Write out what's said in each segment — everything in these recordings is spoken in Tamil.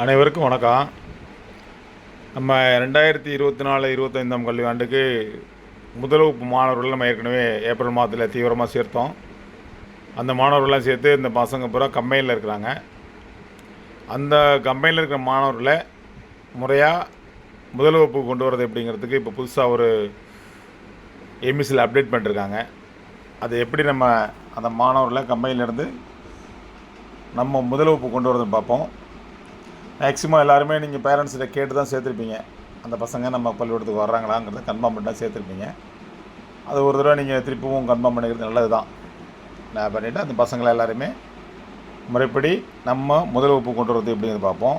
அனைவருக்கும் வணக்கம். நம்ம 2024-25 கல்வியாண்டுக்கு முதல் வகுப்பு மாணவர்கள் நம்ம ஏற்கனவே ஏப்ரல் மாதத்தில் தீவிரமாக சேர்த்தோம். அந்த மாணவர்கள்லாம் சேர்த்து இந்த பசங்க பூரா கம்பெனியில் இருக்கிறாங்க. அந்த கம்பெனியில் இருக்கிற மாணவர்களை முறையாக முதல் வகுப்பு கொண்டு வரது எப்படிங்கிறதுக்கு இப்போ புதுசாக ஒரு எம்இசியில் அப்டேட் பண்ணிருக்காங்க. அது எப்படி நம்ம அந்த மாணவர்களை கம்பெனிலேருந்து நம்ம முதல் வகுப்பு கொண்டு வரதுன்னு பார்ப்போம். மேக்ஸிமம் எல்லாருமே நீங்கள் பேரண்ட்ஸ்கிட்ட கேட்டு தான் சேர்த்துருப்பீங்க. அந்த பசங்க நம்ம பள்ளிக்கூடத்துக்கு வர்றாங்களாங்கிறத கன்ஃபார்ம் பண்ணி தான் சேர்த்துருப்பீங்க. அது ஒரு தடவை நீங்கள் திருப்பவும் கன்ஃபார்ம் பண்ணிக்கிறது நல்லது தான். நான் பண்ணிவிட்டு அந்த பசங்களை எல்லாருமே முறைப்படி நம்ம முதல் வகுப்பு கொண்டு வரது எப்படிங்கிறது பார்ப்போம்.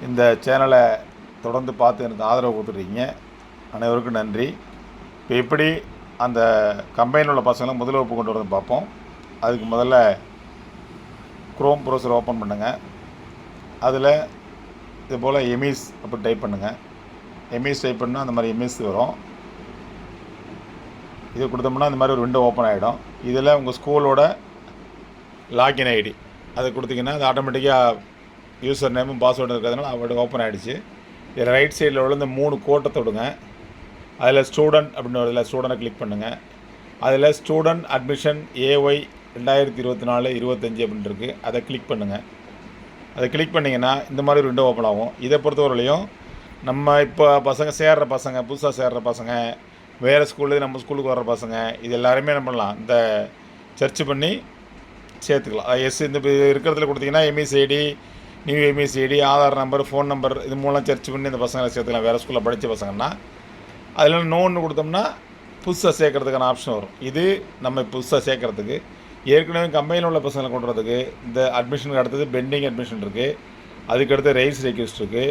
இந்த சேனலை தொடர்ந்து பார்த்து எனக்கு ஆதரவு கொடுத்துருக்கீங்க. அனைவருக்கும் நன்றி. இப்போ எப்படி அந்த கம்பெனியில் உள்ள பசங்களை முதல் வகுப்பு கொண்டு வரதுன்னு பார்ப்போம். அதுக்கு முதல்ல குரோம் ப்ரௌசர் ஓப்பன் பண்ணுங்கள். அதில் இது போல் எம்இஸ் அப்படி டைப் பண்ணுங்கள். எம்இஸ் டைப் பண்ணால் அந்த மாதிரி எம்இஸ் வரும். இது கொடுத்தோம்னா இந்த மாதிரி ஒரு விண்டோ ஓப்பன் ஆகிடும். இதில் உங்கள் ஸ்கூலோட லாகின் ஐடி அதை கொடுத்தீங்கன்னா அது ஆட்டோமேட்டிக்காக யூசர் நேமும் பாஸ்வேர்டு இருக்கிறதுனால அவரோட ஓப்பன் ஆகிடுச்சு. இதில் ரைட் சைடில் உள்ள இந்த 3 கோட்டை தொடுங்க. அதில் ஸ்டூடெண்ட் அப்படின்னு வருதில்ல, ஸ்டூடெண்ட்டை கிளிக் பண்ணுங்கள். அதில் ஸ்டூடெண்ட் அட்மிஷன் AY 2024-25 அப்படின்னு இருக்குது. அதை கிளிக் பண்ணுங்கள். அதை கிளிக் பண்ணிங்கன்னா இந்த மாதிரி ஒரு விண்டோ ஓப்பன் ஆகும். இதை பொறுத்தவரையிலையும் நம்ம இப்போ புதுசாக சேர்கிற பசங்க, வேறு ஸ்கூல்லேருந்து நம்ம ஸ்கூலுக்கு வர்ற பசங்க, இது எல்லாருமே என்ன பண்ணலாம், இந்த சர்ச் பண்ணி சேர்த்துக்கலாம். இந்த இருக்கிறதுல கொடுத்தீங்கன்னா MEC ID, new MEC ID, Aadhaar number, phone number, இது மூலம் சர்ச் பண்ணி இந்த பசங்களை சேர்த்துக்கலாம். வேறு ஸ்கூலில் படித்த பசங்கன்னா அதில் நோன்னு கொடுத்தோம்னா புதுசாக சேர்க்குறதுக்கான ஆப்ஷன் வரும். இது நம்ம புதுசாக சேர்க்குறதுக்கு. ஏற்கனவே கம்பெனியில் உள்ள பசங்களை கொண்டு வரதுக்கு இந்த அட்மிஷனுக்கு அடுத்தது பெண்டிங் அட்மிஷன் இருக்குது, அதுக்கடுத்து ரைஸ் ரெக்வஸ்ட் இருக்குது,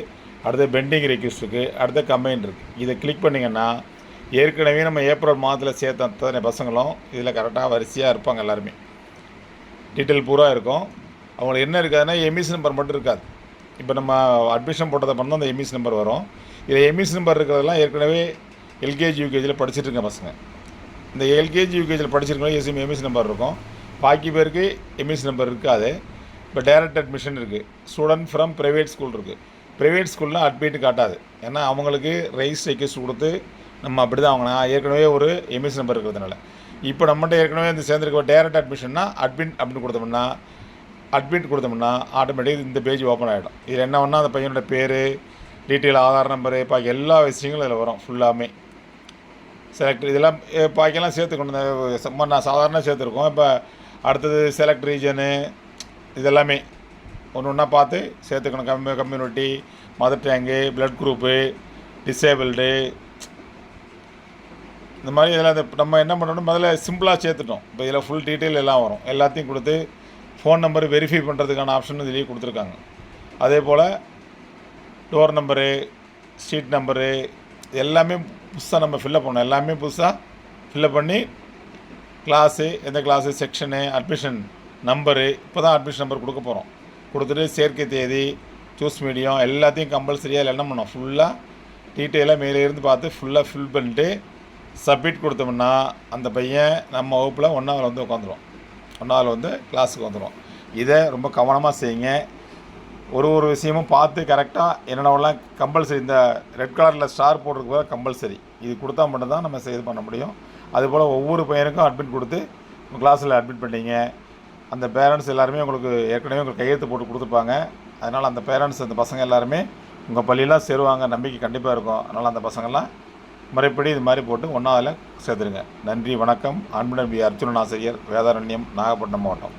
அடுத்து பெண்டிங் ரெக்வஸ்ட் இருக்குது, அடுத்த கம்பெனி இருக்குது. இதை கிளிக் பண்ணிங்கன்னா ஏற்கனவே நம்ம ஏப்ரல் மாதத்தில் சேர்த்த அத்தனை பசங்களும் இதில் கரெக்டாக வரிசையாக இருப்பாங்க. எல்லாருமே டீட்டெயில் பூரா இருக்கும். அவங்களுக்கு என்ன இருக்காதுன்னா எம்இசி நம்பர் மட்டும் இருக்காது. இப்போ நம்ம அட்மிஷன் போட்டதை பண்ணால் அந்த எம்இசி நம்பர் வரும். இதில் எம்இசி நம்பர் இருக்கிறதெல்லாம் ஏற்கனவே எல்கேஜி யூகேஜியில் படிச்சுட்டு இருக்க பசங்க. இந்த எல்கேஜி யூகேஜியில் படிச்சிருக்கோம் எம்இசி நம்பர் இருக்கும். பாக்கி பேருக்கு எம்இசி நம்பர் இருக்காது. இப்போ டைரக்ட் அட்மிஷன் இருக்குது. ஸ்டூடெண்ட் ஃப்ரம் ப்ரைவேட் ஸ்கூல் இருக்குது. ப்ரைவேட் ஸ்கூலில் அட்மிட் காட்டாது. ஏன்னா அவங்களுக்கு ரைஸ் ரெக்வஸ்ட் கொடுத்து நம்ம அப்படி தான் அவங்க ஏற்கனவே ஒரு எம்இசி நம்பர் இருக்கிறதுனால. இப்போ நம்மகிட்ட ஏற்கனவே இந்த சேர்ந்துருக்க டைரக்ட் அட்மிஷன்னா அட்மிட் அப்படின்னு கொடுத்தோம்னா ஆட்டோமேட்டிக் இந்த பேஜ் ஓப்பன் ஆகிடும். இதில் என்ன பண்ணால் அந்த பையனோட பேர், டீட்டெயில், ஆதார் நம்பரு, பாக்கி எல்லா விஷயங்களும் இதில் வரும். ஃபுல்லாமே செலக்ட் இதெல்லாம் பாக்கியெல்லாம் சேர்த்துக்கணும். நான் சாதாரண சேர்த்துருக்கோம். இப்போ அடுத்தது செலக்ட் ரீஜனு இதெல்லாமே ஒன்று ஒன்றா பார்த்து சேர்த்துக்கணும். Community, mother tank, blood group, disabled, இந்த மாதிரி இதெல்லாம் நம்ம என்ன பண்ணணும், முதல்ல சிம்பிளாக சேர்த்துட்டோம். இப்போ இதில் ஃபுல் டீட்டெயில் எல்லாம் வரும். எல்லாத்தையும் கொடுத்து ஃபோன் நம்பர் வெரிஃபை பண்ணுறதுக்கான ஆப்ஷன் இதிலேயே கொடுத்துருக்காங்க. அதே போல் டோர் நம்பரு, ஸ்ட்ரீட் நம்பரு எல்லாமே புதுசாக நம்ம ஃபில்லப் பண்ணணும். எல்லாமே புதுசாக ஃபில்லப் பண்ணி கிளாஸு, எந்த கிளாஸு, செக்ஷனு, அட்மிஷன் நம்பரு, இப்போ தான் அட்மிஷன் நம்பர் கொடுக்க போகிறோம். கொடுத்துட்டு சேர்க்கை தேதி, சூஸ் மீடியம் எல்லாத்தையும் கம்பல்சரியாக என்ன பண்ணோம், ஃபுல்லாக டீட்டெயிலாக மேலே இருந்து பார்த்து ஃபுல்லாக ஃபில் பண்ணிட்டு சப்மிட் கொடுத்தோம்னா அந்த பையன் நம்ம வகுப்பில் 1ஆவது வந்து உட்காந்துரும். 1ஆவது வந்து கிளாஸுக்கு வந்துடும். இதை ரொம்ப கவனமாக செய்யுங்க. ஒரு விஷயமும் பார்த்து கரெக்டாக என்னென்னலாம் கம்பல்சரி. இந்த ரெட் கலரில் ஸ்டார் போடுறதுக்கு கூட கம்பல்சரி. இது கொடுத்தா மட்டும்தான் நம்ம இது பண்ண முடியும். அதுபோல் ஒவ்வொரு பையனுக்கும் அட்மிட் கொடுத்து உங்கள் கிளாஸில் அட்மிட் பண்ணிங்க. அந்த பேரண்ட்ஸ் எல்லாருமே உங்களுக்கு ஏற்கனவே உங்களுக்கு கையெழுத்து போட்டு கொடுத்துருப்பாங்க. அதனால் அந்த பேரண்ட்ஸ், அந்த பசங்க எல்லாருமே உங்கள் பள்ளியெல்லாம் சேருவாங்க, நம்பிக்கை கண்டிப்பாக இருக்கும். அதனால் அந்த பசங்கள்லாம் முறைப்படி இது மாதிரி போட்டு 1ஆவதில் சேர்த்துருங்க. நன்றி, வணக்கம். அன்புடன் பி. அர்ஜுனன் ஆசிரியர், வேதாரண்யம், நாகப்பட்டினம் மாவட்டம்.